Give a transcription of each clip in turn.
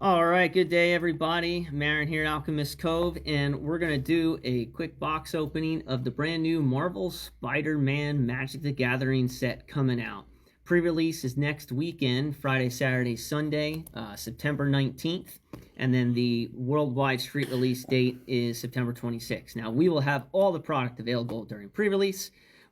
All right, good day, everybody. Marin here at Alchemist Cove, and we're going to do a quick box opening of the brand new Marvel Spider-Man Magic the Gathering set coming out. Pre-release is next weekend, Friday, Saturday, Sunday, September 19th, and then the worldwide street release date is September 26th. Now, we will have all the product available during pre-release,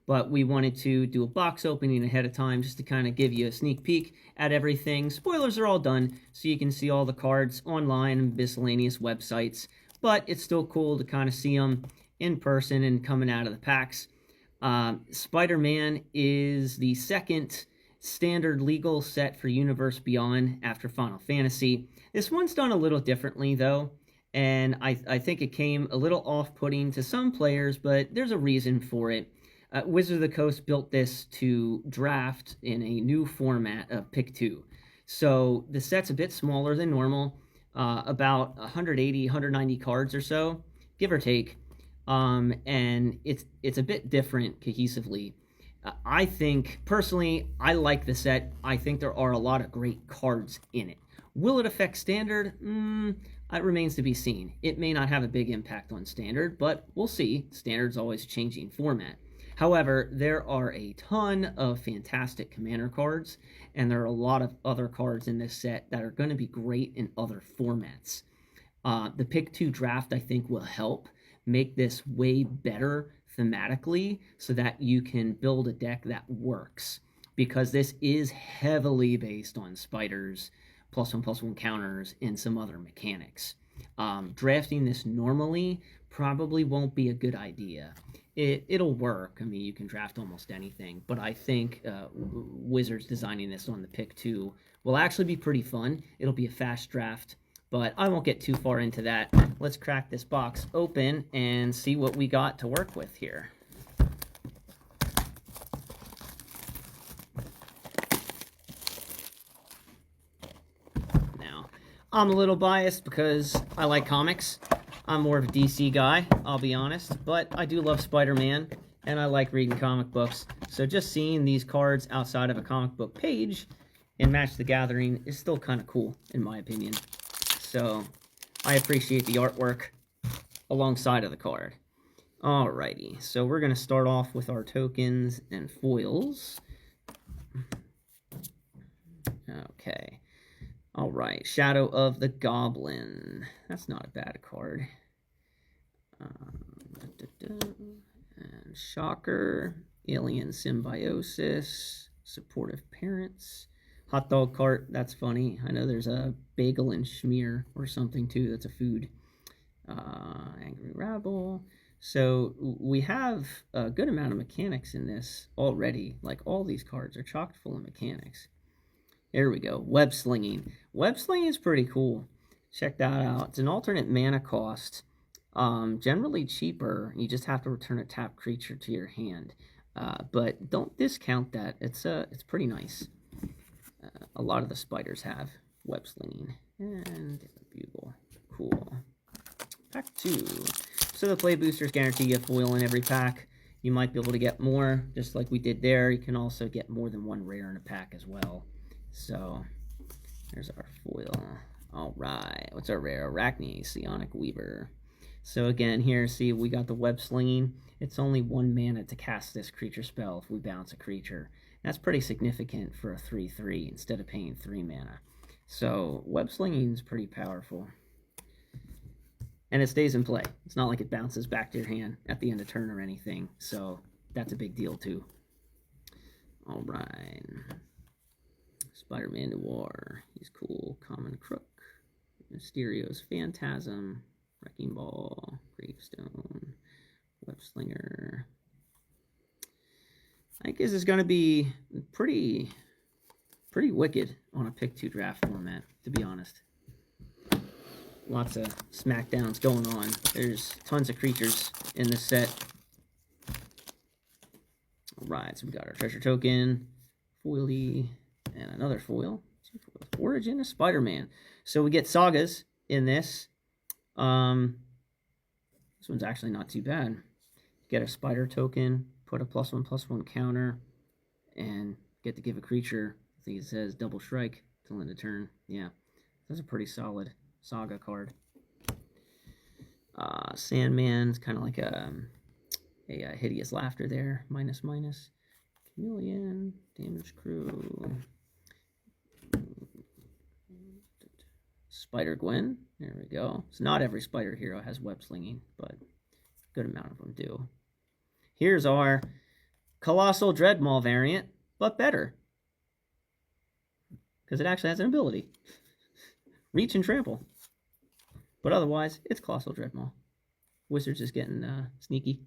but we wanted to do a box opening ahead of time just to kind of give you a sneak peek at everything. Spoilers are all done, so you can see all the cards online and miscellaneous websites, but it's still cool to kind of see them in person and coming out of the packs. Spider-Man is the second standard legal set for Universe Beyond after Final Fantasy. This one's done a little differently, though, and I think it came a little off-putting to some players, but there's a reason for it. Wizards of the Coast built this to draft in a new format of Pick 2. So the set's a bit smaller than normal, about 180, 190 cards or so, give or take. And it's a bit different cohesively. I think, personally, I like the set. I think there are a lot of great cards in it. Will it affect Standard? It remains to be seen. It may not have a big impact on Standard, but we'll see. Standard's always changing format. However, there are a ton of fantastic Commander cards, and there are a lot of other cards in this set that are going to be great in other formats. The Pick 2 draft, I think, will help make this way better thematically so that you can build a deck that works, because this is heavily based on spiders, +1/+1 counters, and some other mechanics. Drafting this normally probably won't be a good idea. It'll work. I mean, you can draft almost anything, but I think Wizards designing this on the Pick 2 will actually be pretty fun. It'll be a fast draft, but I won't get too far into that. Let's crack this box open and see what we got to work with here. Now, I'm a little biased because I like comics. I'm more of a DC guy, I'll be honest, but I do love Spider-Man, and I like reading comic books, so just seeing these cards outside of a comic book page in Magic the Gathering is still kind of cool, in my opinion. So, I appreciate the artwork alongside of the card. Alrighty, so we're going to start off with our tokens and foils. Okay. All right, Shadow of the Goblin. That's not a bad card. And Shocker, Alien Symbiosis, Supportive Parents, Hot Dog Cart. That's funny. I know there's a Bagel and Schmear or something too. That's a food. Angry Rabble. So we have a good amount of mechanics in this already. Like, all these cards are chock full of mechanics. Here we go. Web Slinging. Web Slinging is pretty cool. Check that out. It's an alternate mana cost. Generally cheaper. You just have to return a tapped creature to your hand. But don't discount that. It's pretty nice. A lot of the spiders have Web Slinging. And Bugle. Cool. Pack 2. So the play boosters guarantee you a foil in every pack. You might be able to get more, just like we did there. You can also get more than one rare in a pack as well. So, there's our foil. All right, what's our rare? Arachne, Psionic Weaver. So again, here, see, we got the Web Slinging. It's only 1 mana to cast this creature spell if we bounce a creature. That's pretty significant for a 3/3 instead of paying 3 mana. So, Web Slinging is pretty powerful. And it stays in play. It's not like it bounces back to your hand at the end of turn or anything. So, that's a big deal too. All right. Spider-Man Noir, he's cool. Common Crook, Mysterio's Phantasm, Wrecking Ball, Gravestone, Web Slinger. I think this is going to be pretty wicked on a Pick 2 draft format, to be honest. Lots of smackdowns going on. There's tons of creatures in this set. All right, so we got our treasure token, foily, and another foil. Origin of Spider-Man. So we get sagas in this. This one's actually not too bad. Get a spider token, put a +1/+1 counter, and get to give a creature, I think it says double strike till end of turn. Yeah, That's a pretty solid Saga card. Sandman's kind of like a Hideous Laughter there. Minus, minus. Chameleon. Damage Crew. Spider-Gwen. There we go. So not every spider hero has web slinging, but a good amount of them do. Here's our Colossal Dreadmaw variant, but better. Because it actually has an ability. Reach and Trample. But otherwise, it's Colossal Dreadmaw. Wizards is getting sneaky.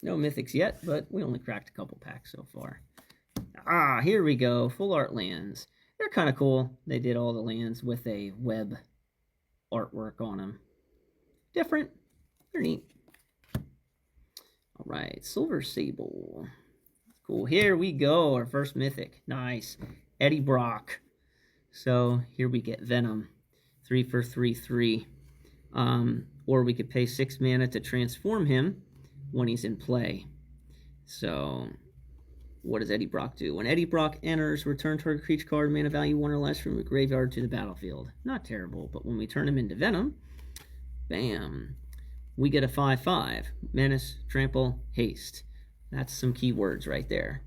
No mythics yet, but we only cracked a couple packs so far. Here we go. Full art lands. They're kind of cool. They did all the lands with a web artwork on them. Different. They're neat. All right. Silver Sable. Cool. Here we go. Our first mythic. Nice. Eddie Brock. So here we get Venom. 3 for 3/3. Or we could pay 6 mana to transform him when he's in play. So what does Eddie Brock do? When Eddie Brock enters, return target creature card, mana value 1 or less from the graveyard to the battlefield. Not terrible, but when we turn him into Venom, bam, we get a 5/5. Menace, Trample, Haste. That's some keywords right there.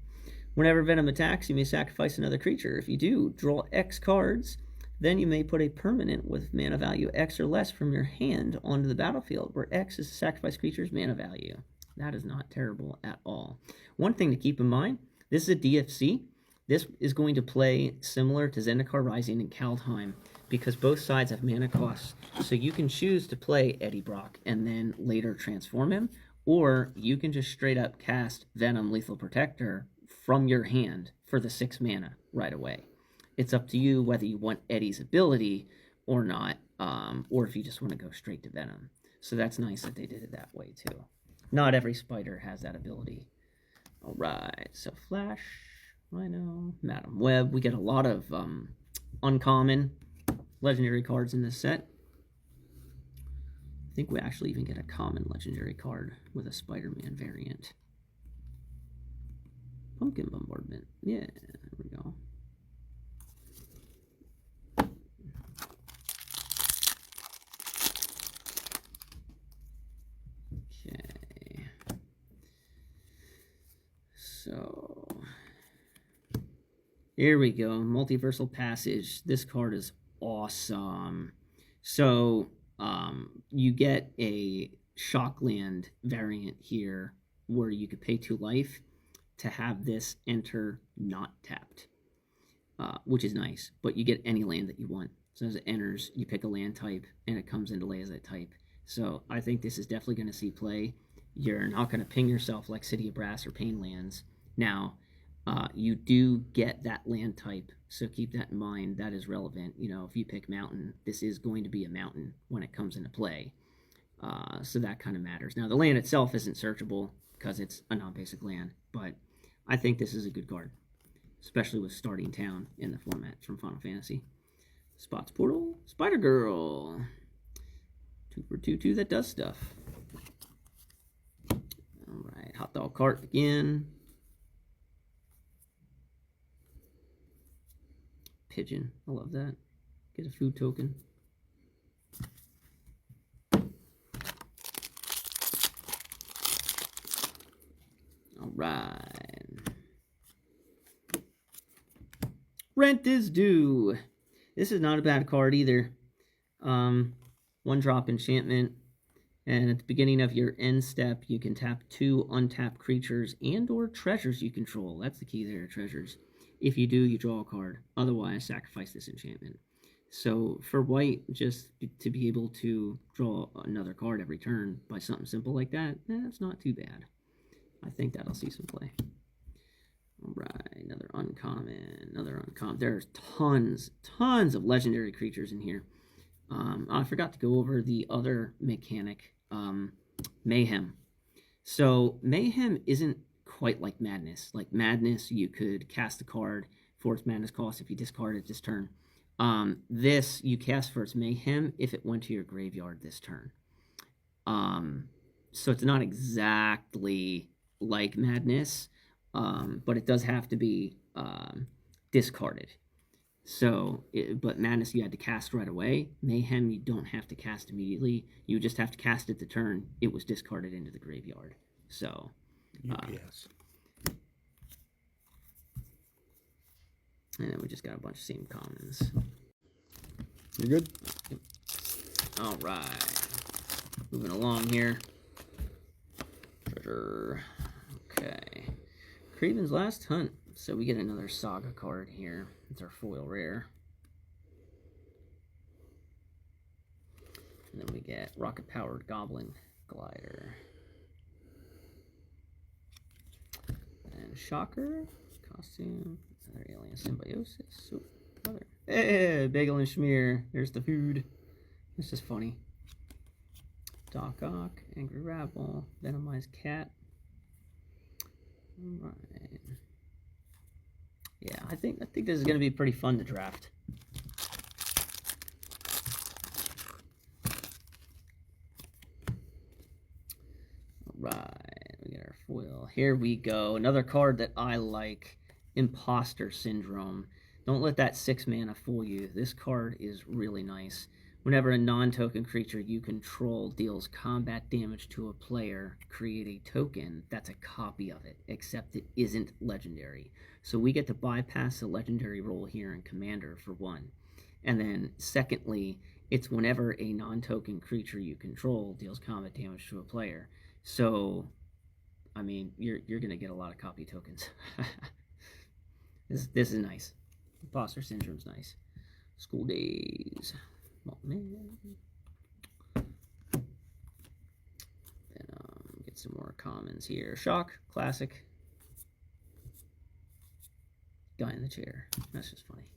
Whenever Venom attacks, you may sacrifice another creature. If you do, draw X cards. Then you may put a permanent with mana value X or less from your hand onto the battlefield, where X is the sacrifice creature's mana value. That is not terrible at all. One thing to keep in mind, this is a DFC. This is going to play similar to Zendikar Rising and Kaldheim because both sides have mana costs. So you can choose to play Eddie Brock and then later transform him, or you can just straight up cast Venom Lethal Protector from your hand for the 6 mana right away. It's up to you whether you want Eddie's ability or not, or if you just want to go straight to Venom. So that's nice that they did it that way too. Not every spider has that ability. All right, so Flash, Rhino, Madam Web. We get a lot of uncommon legendary cards in this set. I think we actually even get a common legendary card with a Spider-Man variant. Pumpkin Bombardment. Yeah, there we go. Okay. So here we go. Multiversal Passage. This card is awesome. So you get a Shockland variant here where you could pay 2 life to have this enter not tapped, which is nice, but you get any land that you want. So as it enters, you pick a land type and it comes into play as that type. So I think this is definitely going to see play. You're not going to ping yourself like City of Brass or Pain lands. Now, you do get that land type, so keep that in mind. That is relevant. You know, if you pick Mountain, this is going to be a Mountain when it comes into play. So that kind of matters. Now, the land itself isn't searchable because it's a non-basic land, but I think this is a good card, especially with starting town in the format from Final Fantasy. Spots Portal, Spider-Girl. 2 for 2/2 that does stuff. All right, Hot Dog Cart again. Pigeon, I love that. Get a food token. All right. Rent is Due. This is not a bad card either. 1-drop enchantment. And at the beginning of your end step, you can tap 2 untapped creatures and or treasures you control. That's the key there, treasures. If you do, you draw a card. Otherwise, sacrifice this enchantment. So for white, just to be able to draw another card every turn by something simple like that, that's not too bad. I think that'll see some play. All right, another uncommon. There's tons of legendary creatures in here. I forgot to go over the other mechanic, Mayhem. So Mayhem isn't quite like Madness. Like Madness, you could cast a card for its Madness cost if you discard it this turn. This, you cast for its Mayhem if it went to your graveyard this turn. So it's not exactly like Madness, but it does have to be discarded. So, but Madness you had to cast right away. Mayhem you don't have to cast immediately. You just have to cast it the turn it was discarded into the graveyard. So, yes. And then we just got a bunch of same commons. You good? Yep. All right. Moving along here. Treasure. Okay. Kraven's Last Hunt. So we get another Saga card here. It's our foil rare. And then we get Rocket-Powered Goblin Glider. And Shocker. Costume. Another Alien Symbiosis. Ooh, another. Hey, Bagel and Schmear. There's the food. It's just funny. Doc Ock. Angry Rabble. Venomized Cat. Alright. Yeah, I think this is going to be pretty fun to draft. Alright, we got our foil. Here we go. Another card that I like. Imposter Syndrome. Don't let that 6 mana fool you. This card is really nice. Whenever a non-token creature you control deals combat damage to a player, create a token that's a copy of it, except it isn't legendary. So we get to bypass the legendary role here in Commander for one. And then secondly, it's whenever a non-token creature you control deals combat damage to a player. So, I mean, you're going to get a lot of copy tokens. This is nice. Imposter Syndrome's nice. School Days. Oh, man. Then get some more commons here. Shock, classic. Guy in the chair. That's just funny.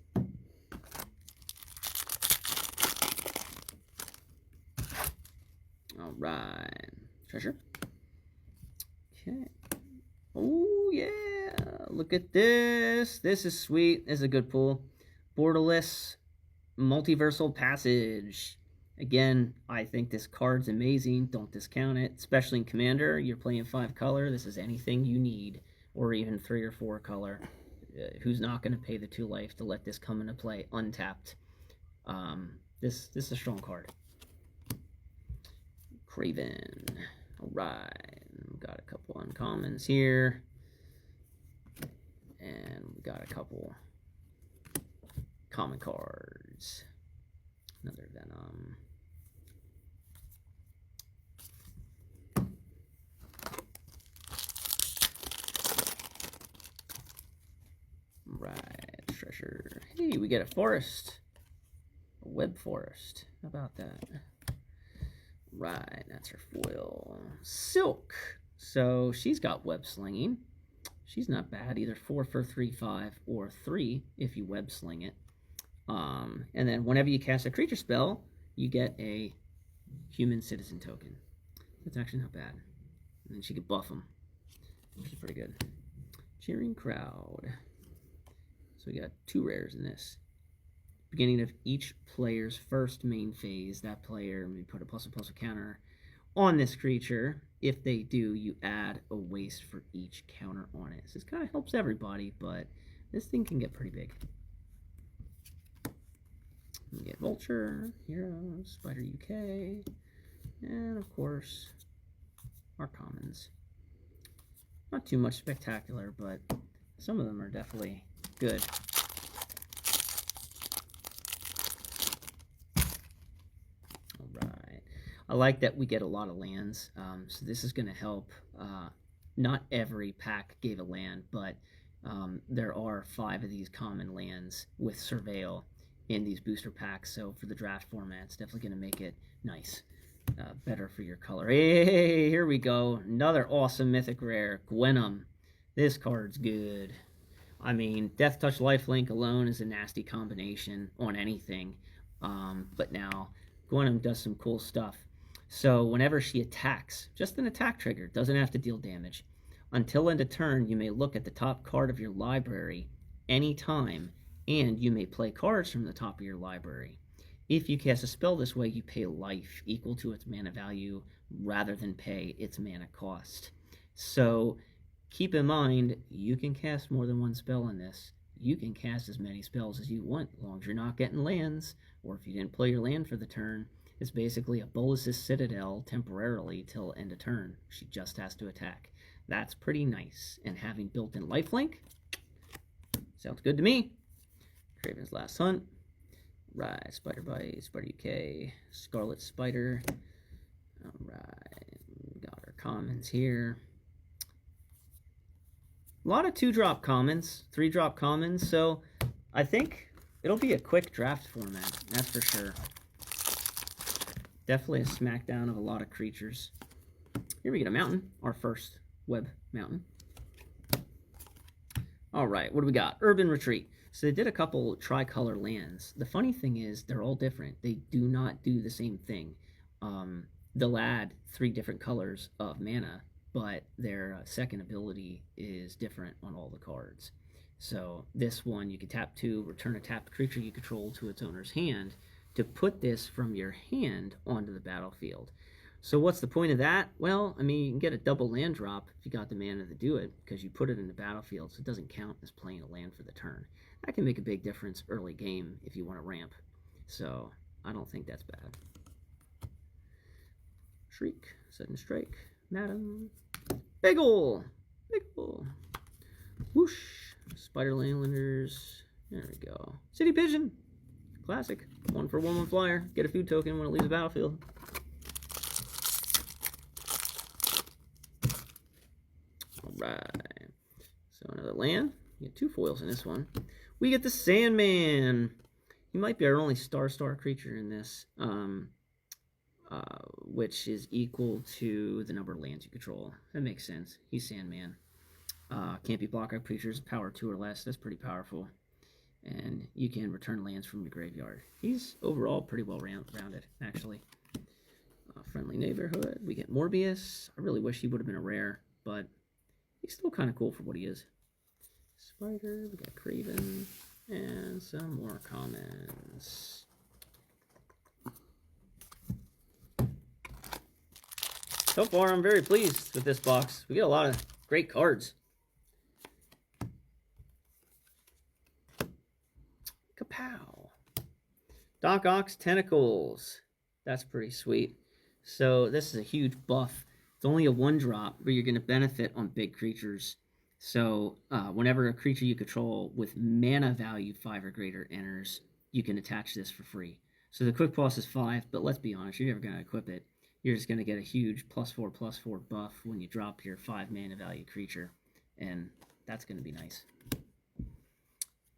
All right. Treasure. Okay. Oh, yeah. Look at this. This is sweet. This is a good pull. Borderless Multiversal Passage. Again, I think this card's amazing. Don't discount it, especially in Commander. You're playing 5 color. This is anything you need, or even 3 or 4 color. Who's not going to pay the 2 life to let this come into play untapped? This is a strong card. Kraven. All right, we got a couple uncommons here, and we got a couple common cards. Another Venom. Right, treasure. Hey, we get a forest. A web forest. How about that? Right, that's her foil. Silk. So she's got web slinging. She's not bad, either 4 for 3/5 or 3 if you web sling it. And then whenever you cast a creature spell, you get a human citizen token. That's actually not bad. And then she could buff them, which is pretty good. Cheering Crowd. So we got 2 rares in this. Beginning of each player's first main phase, that player may put a +++ counter on this creature. If they do, you add a waste for each counter on it. So this kind of helps everybody, but this thing can get pretty big. We get Vulture, Hero, Spider UK, and of course, our commons. Not too much spectacular, but some of them are definitely good. Alright. I like that we get a lot of lands, so this is going to help. Not every pack gave a land, but there are 5 of these common lands with Surveil in these booster packs, so for the draft format, it's definitely going to make it nice. Better for your color. Hey, here we go. Another awesome mythic rare, Gwenum. This card's good. I mean, Death Touch Lifelink alone is a nasty combination on anything, but now Gwenum does some cool stuff. So whenever she attacks, just an attack trigger, doesn't have to deal damage. Until end of turn, you may look at the top card of your library anytime, and you may play cards from the top of your library. If you cast a spell this way, you pay life equal to its mana value rather than pay its mana cost. So keep in mind, you can cast more than one spell in this. You can cast as many spells as you want, as long as you're not getting lands, or if you didn't play your land for the turn. It's basically a Bolas's Citadel temporarily till end of turn. She just has to attack. That's pretty nice. And having built-in lifelink, sounds good to me. Craven's Last Hunt. Right, Spider Bite, Spider UK, Scarlet Spider. Alright, we got our commons here. A lot of 2-drop commons, 3-drop commons, so I think it'll be a quick draft format, that's for sure. Definitely a smackdown of a lot of creatures. Here we get a mountain, our first web mountain. Alright, what do we got? Urban Retreat. So they did a couple tricolor lands. The funny thing is, they're all different. They do not do the same thing. They'll add 3 different colors of mana, but their second ability is different on all the cards. So this one, you can tap 2, return a tapped creature you control to its owner's hand to put this from your hand onto the battlefield. So what's the point of that? Well, I mean, you can get a double land drop if you got the mana to do it, because you put it in the battlefield, so it doesn't count as playing a land for the turn. That can make a big difference early game if you want to ramp. So I don't think that's bad. Shriek, Sudden Strike, Madam, Biggle, Whoosh, Spider Landlanders, there we go. City Pigeon, classic, 1 for 1 flyer, get a food token when it leaves the battlefield. Alright, so another land, you get 2 foils in this one. We get the Sandman. He might be our only star creature in this, which is equal to the number of lands you control. That makes sense. He's Sandman. Can't be blocked by creatures, power 2 or less. That's pretty powerful. And you can return lands from the graveyard. He's overall pretty well rounded, actually. Friendly Neighborhood. We get Morbius. I really wish he would have been a rare, but he's still kind of cool for what he is. Spider, we got Craven, and some more commons. So far, I'm very pleased with this box. We get a lot of great cards. Kapow! Doc Ock's Tentacles. That's pretty sweet. So this is a huge buff. It's only a 1-drop, but you're going to benefit on big creatures. So whenever a creature you control with mana value 5 or greater enters, you can attach this for free. So the quick plus is 5, but let's be honest, you're never going to equip it. You're just going to get a huge +4/+4 buff when you drop your 5 mana value creature, and that's going to be nice.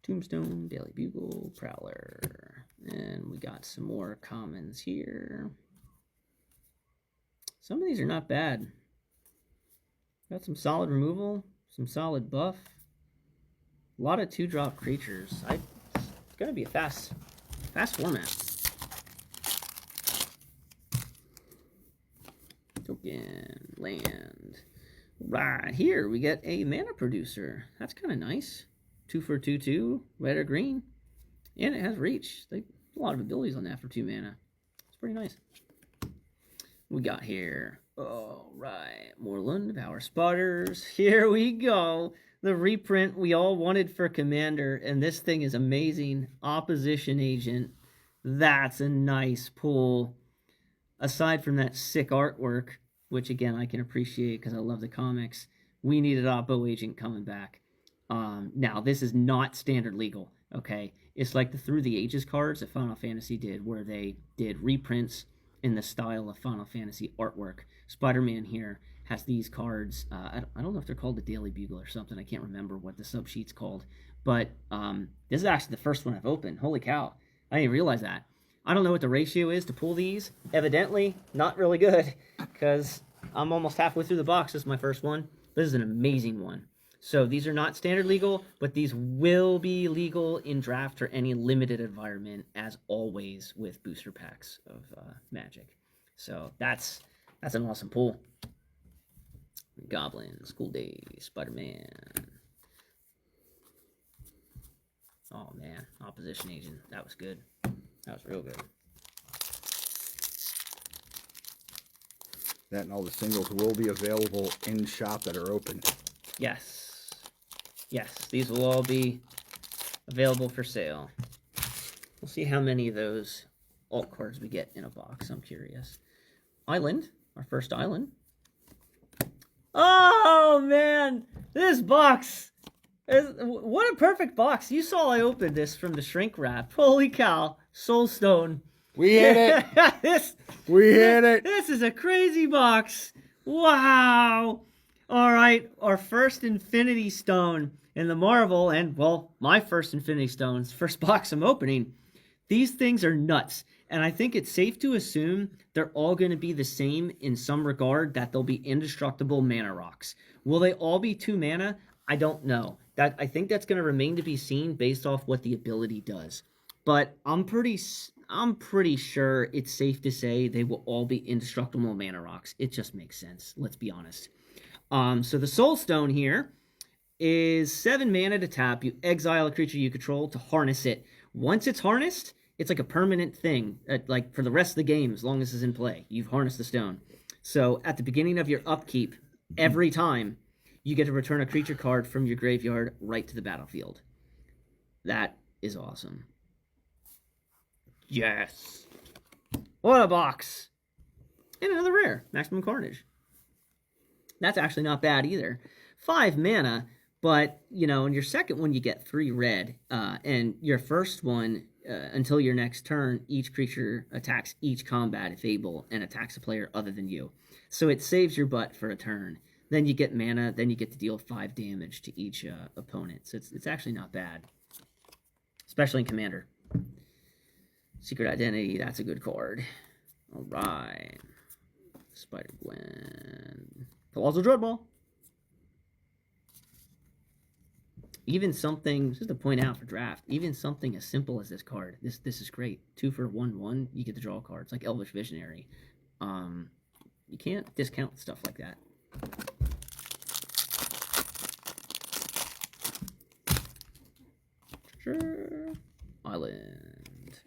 Tombstone, Daily Bugle, Prowler, and we got some more commons here. Some of these are not bad. Got some solid removal, some solid buff. A lot of 2-drop creatures. It's going to be a fast format. Token, land. Right here, we get a mana producer. That's kind of nice. 2 for 2/2, red or green. And it has reach. A lot of abilities on that for 2 mana. It's pretty nice. We got here. All right, Moreland, Power Spotters. Here we go. The reprint we all wanted for Commander, and this thing is amazing. Opposition Agent. That's a nice pull. Aside from that sick artwork, which again I can appreciate because I love the comics, we needed Oppo Agent coming back. Now, this is not standard legal, okay? It's like the Through the Ages cards that Final Fantasy did, where they did reprints in the style of Final Fantasy artwork. Spider-Man here has these cards. I don't know if they're called the Daily Bugle or something. I can't remember what the subsheet's called. But this is actually the first one I've opened. Holy cow. I didn't realize that. I don't know what the ratio is to pull these. Evidently, not really good, because I'm almost halfway through the box. This is my first one. This is an amazing one. So these are not standard legal, but these will be legal in draft or any limited environment, as always with booster packs of Magic. So that's an awesome pull. Goblin, School Day, Spider-Man. Oh man, Opposition Agent. That was good. That was real good. That and all the singles will be available in shop that are open. Yes. Yes, these will all be available for sale. We'll see how many of those alt cards we get in a box. I'm curious. Island, our first island. Oh, man. This box. What a perfect box. You saw I opened this from the shrink wrap. Holy cow. Soulstone. We hit it. We hit it. This is a crazy box. Wow. All right. Our first Infinity Stone in the Marvel, and, well, my first Infinity Stones. First box I'm opening. These things are nuts. And I think it's safe to assume they're all going to be the same in some regard, that they'll be indestructible mana rocks. Will they all be 2 mana? I don't know. I think that's going to remain to be seen based off what the ability does. But I'm pretty sure it's safe to say they will all be indestructible mana rocks. It just makes sense. Let's be honest. So the Soul Stone here is 7 mana to tap. You exile a creature you control to harness it. Once it's harnessed, it's like a permanent thing, like for the rest of the game, as long as it's in play. You've harnessed the stone. So at the beginning of your upkeep, every time, you get to return a creature card from your graveyard right to the battlefield. That is awesome. Yes. What a box. And another rare, Maximum Carnage. That's actually not bad either. 5 mana, but, you know, in your second one, you get 3 red. And your first one, until your next turn, each creature attacks each combat if able and attacks a player other than you. So it saves your butt for a turn. Then you get mana, then you get to deal 5 damage to each opponent. So it's actually not bad. Especially in Commander. Secret Identity, that's a good card. All right. Spider-Gwen. Colossal Dreadball. Even something, just to point out for draft, even something as simple as this card. This is great. 2 for 1/1, you get to draw cards like Elvish Visionary. You can't discount stuff like that. Sure. Island.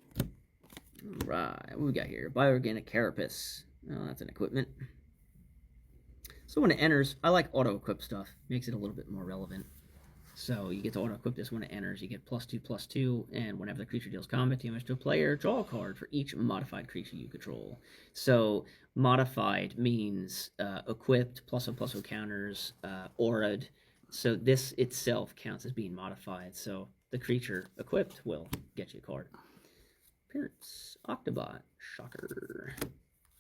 All right, what we got here? Bioorganic Carapace. Oh, that's an equipment. So when it enters, I like auto-equip stuff. Makes it a little bit more relevant. So you get to auto-equip this when it enters. You get +2/+2, and whenever the creature deals combat damage to a player, draw a card for each modified creature you control. So modified means equipped, +1/+1 counters, aura'd. So this itself counts as being modified. So the creature equipped will get you a card. Appearance, Octobot, shocker.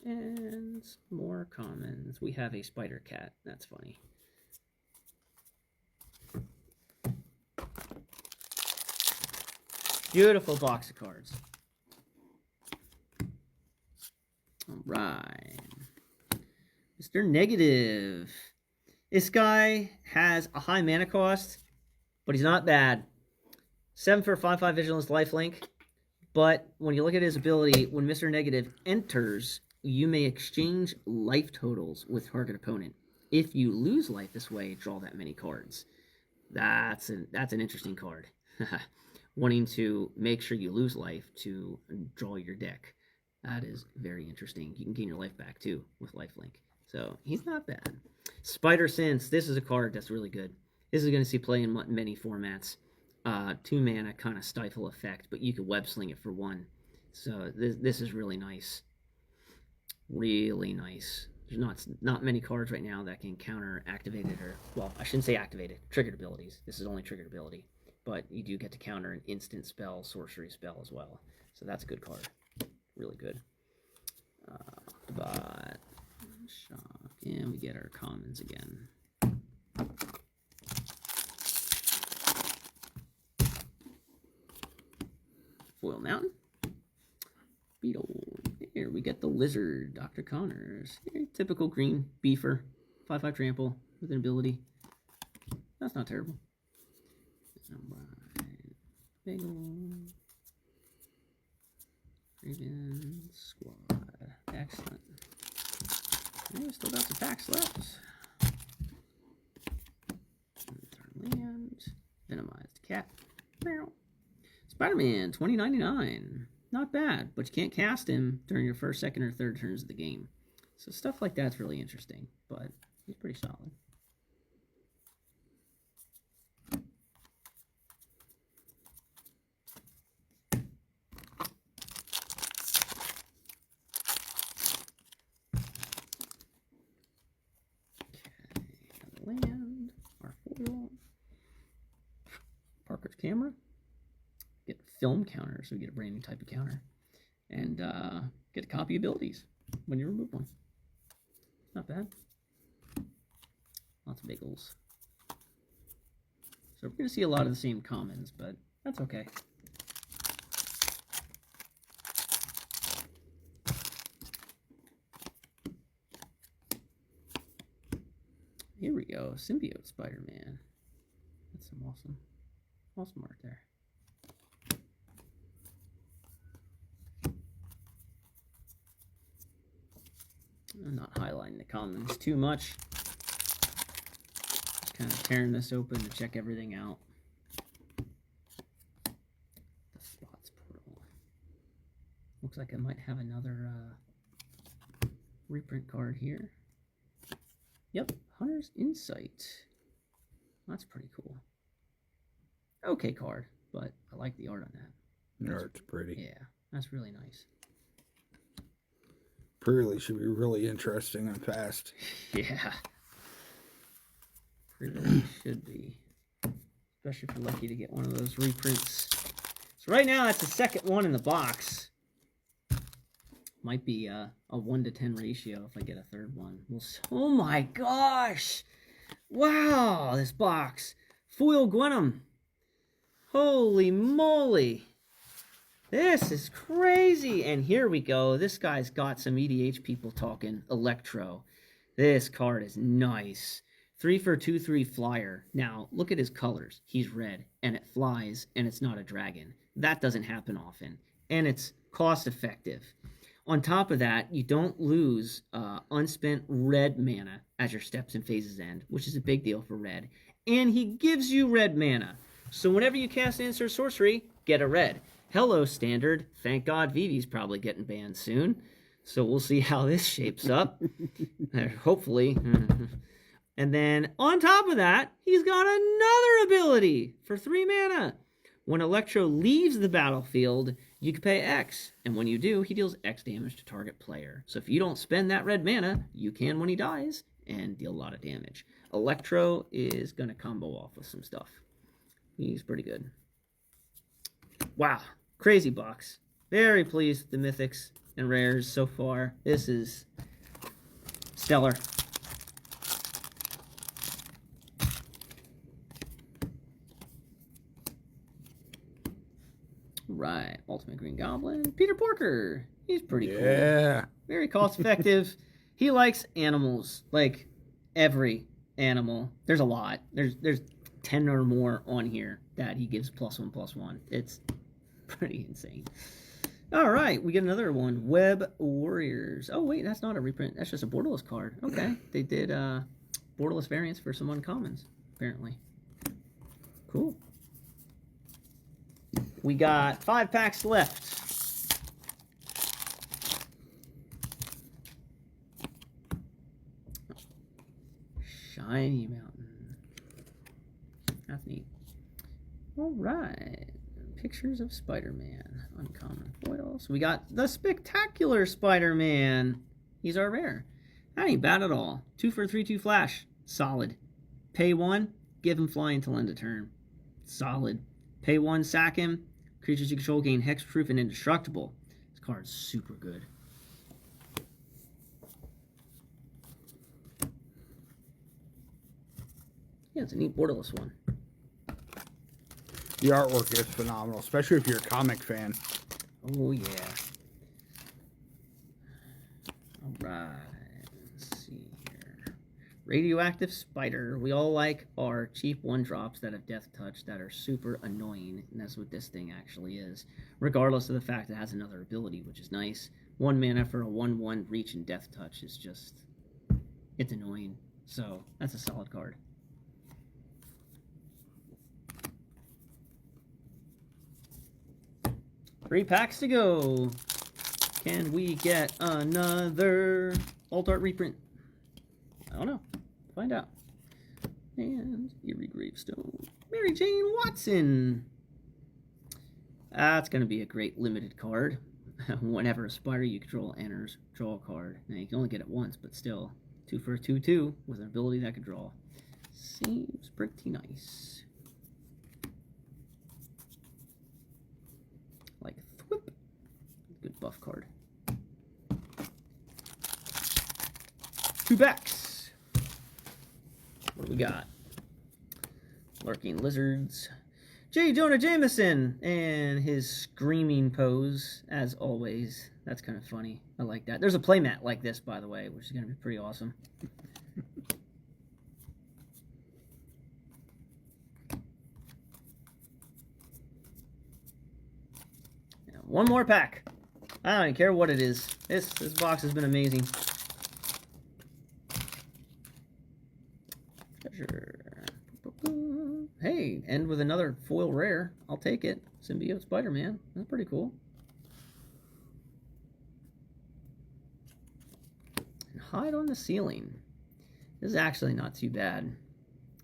And more commons. We have a Spider Cat. That's funny. Beautiful box of cards. All right. Mr. Negative. This guy has a high mana cost, but he's not bad. 7 for 5/5 Vigilance Lifelink. But when you look at his ability, when Mr. Negative enters, you may exchange life totals with target opponent. If you lose life this way, draw that many cards. That's an interesting card. Wanting to make sure you lose life to draw your deck. That is very interesting. You can gain your life back too with lifelink. So he's not bad. Spider Sense. This is a card that's really good. This is going to see play in many formats. 2 mana kind of stifle effect, but you can web sling it for 1. So this is really nice. Really nice. There's not many cards right now that can counter activated, or, well, I shouldn't say activated, triggered abilities. This is only triggered ability. But you do get to counter an instant spell, sorcery spell as well. So that's a good card. Really good. Octobot. Shock. And we get our commons again. Foil Mountain. Beetle. Here we get the Lizard. Dr. Connors. Here, typical green beefer. 5/5 trample with an ability. That's not terrible. Alright. Bagel. Raven Squad. Excellent. Yeah, we still got some packs left. Land. Venomized Cat. Spider-Man 2099. Not bad, but you can't cast him during your first, second, or third turns of the game. So stuff like that's really interesting, but he's pretty solid. Parker's camera. Get a film counter, so we get a brand new type of counter. And get a copy abilities when you remove one. Not bad. Lots of bagels. So we're going to see a lot of the same commons, but that's okay. Here we go, Symbiote Spider-Man. That's some awesome art there. I'm not highlighting the commons too much. Just kind of tearing this open to check everything out. The Spots Portal. Looks like I might have another reprint card here. Yep, Hunter's Insight. That's pretty cool. Okay card, but I like the art on that. The art's pretty. Yeah, that's really nice. Really should be really interesting and fast. Yeah. Really should be. Especially if you're lucky to get one of those reprints. So right now, that's the second one in the box. Might be a 1 to 10 ratio if I get a third one. Oh my gosh! Wow, this box. Foil Gwenom. Holy moly. This is crazy. And here we go. This guy's got some EDH people talking. Electro. This card is nice. 3 for 2/3 flyer. Now, look at his colors. He's red, and it flies, and it's not a dragon. That doesn't happen often. And it's cost effective. On top of that, you don't lose unspent red mana as your steps and phases end, which is a big deal for red. And he gives you red mana. So whenever you cast Insert Sorcery, get a red. Hello, Standard. Thank God Vivi's probably getting banned soon. So we'll see how this shapes up. Hopefully. And then on top of that, he's got another ability for 3 mana. When Electro leaves the battlefield, you can pay X. And when you do, he deals X damage to target player. So if you don't spend that red mana, you can when he dies and deal a lot of damage. Electro is going to combo off with some stuff. He's pretty good. Wow. Crazy box. Very pleased with the mythics and rares so far. This is stellar. Right. Ultimate Green Goblin. Peter Porker. He's pretty cool. Yeah. Very cost effective. He likes animals. Like every animal. There's a lot. There's 10 or more on here that he gives +1/+1. It's pretty insane. All right, we get another one. Web Warriors. Oh wait, that's not a reprint. That's just a borderless card. Okay, they did borderless variants for some uncommons apparently. Cool. We got 5 packs left. Shiny Mountain. That's neat. All right. Pictures of Spider-Man. Uncommon foil. So we got the Spectacular Spider-Man. He's our rare. That ain't bad at all. 2 for 3/2 flash. Solid. Pay 1, give him fly until end of turn. Solid. Pay 1, sack him. Creatures you control gain hexproof and indestructible. This card's super good. Yeah, it's a neat borderless one. The artwork is phenomenal, especially if you're a comic fan. Oh, yeah. All right. Let's see here. Radioactive Spider. We all like our cheap 1-drops that have Death Touch that are super annoying, and that's what this thing actually is. Regardless of the fact it has another ability, which is nice. 1 mana for a 1/1 reach and Death Touch is just... it's annoying. So, that's a solid card. Three packs to go. Can we get another alt art reprint? I don't know. Find out. And Eerie Gravestone. Mary Jane Watson. That's going to be a great limited card. Whenever a spider you control enters, draw a card. Now you can only get it once, but still. 2 for a 2/2 with an ability that could draw. Seems pretty nice. Good buff card. 2 packs. What do we got? Lurking Lizards. J. Jonah Jameson and his screaming pose, as always. That's kind of funny. I like that. There's a playmat like this, by the way, which is going to be pretty awesome. One more pack. I don't even care what it is. This box has been amazing. Treasure. Hey, end with another foil rare. I'll take it. Symbiote Spider-Man. That's pretty cool. And Hide on the Ceiling. This is actually not too bad.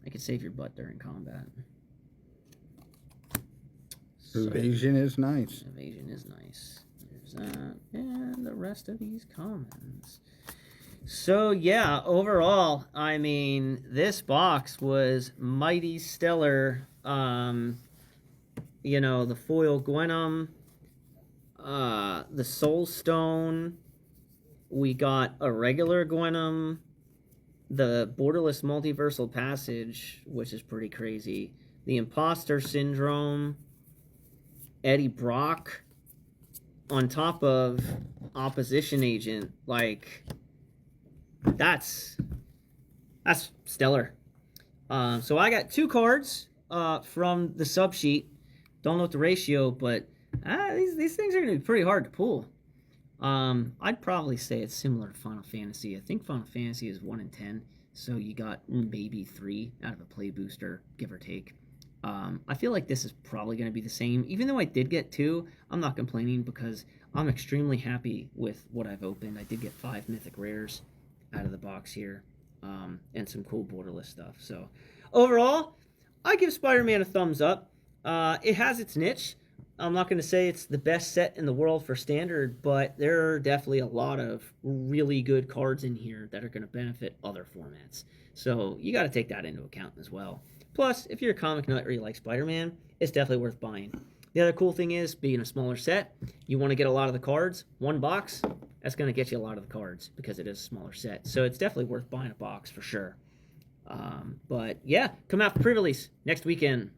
I could save your butt during combat. Evasion is nice. Evasion is nice. There's that. And the rest of these commons. So, yeah, overall, I mean, this box was mighty stellar. You know, the foil Gwenum, the Soul Stone. We got a regular Gwenum, the Borderless Multiversal Passage, which is pretty crazy. The Imposter Syndrome. Eddie Brock on top of Opposition Agent, like that's stellar. So I got 2 cards from the sub sheet. Don't know what the ratio, but these things are going to be pretty hard to pull. I'd probably say it's similar to Final Fantasy. I think Final Fantasy is 1 in 10, so you got maybe 3 out of a play booster, give or take. I feel like this is probably going to be the same. Even though I did get 2, I'm not complaining because I'm extremely happy with what I've opened. I did get 5 mythic rares out of the box here, and some cool borderless stuff. So overall, I give Spider-Man a thumbs up. It has its niche. I'm not going to say it's the best set in the world for Standard, but there are definitely a lot of really good cards in here that are going to benefit other formats. So you got to take that into account as well. Plus, if you're a comic nut or you like Spider-Man, it's definitely worth buying. The other cool thing is, being a smaller set, you want to get a lot of the cards. 1 box, that's going to get you a lot of the cards because it is a smaller set. So it's definitely worth buying a box for sure. But yeah, come out for pre-release next weekend.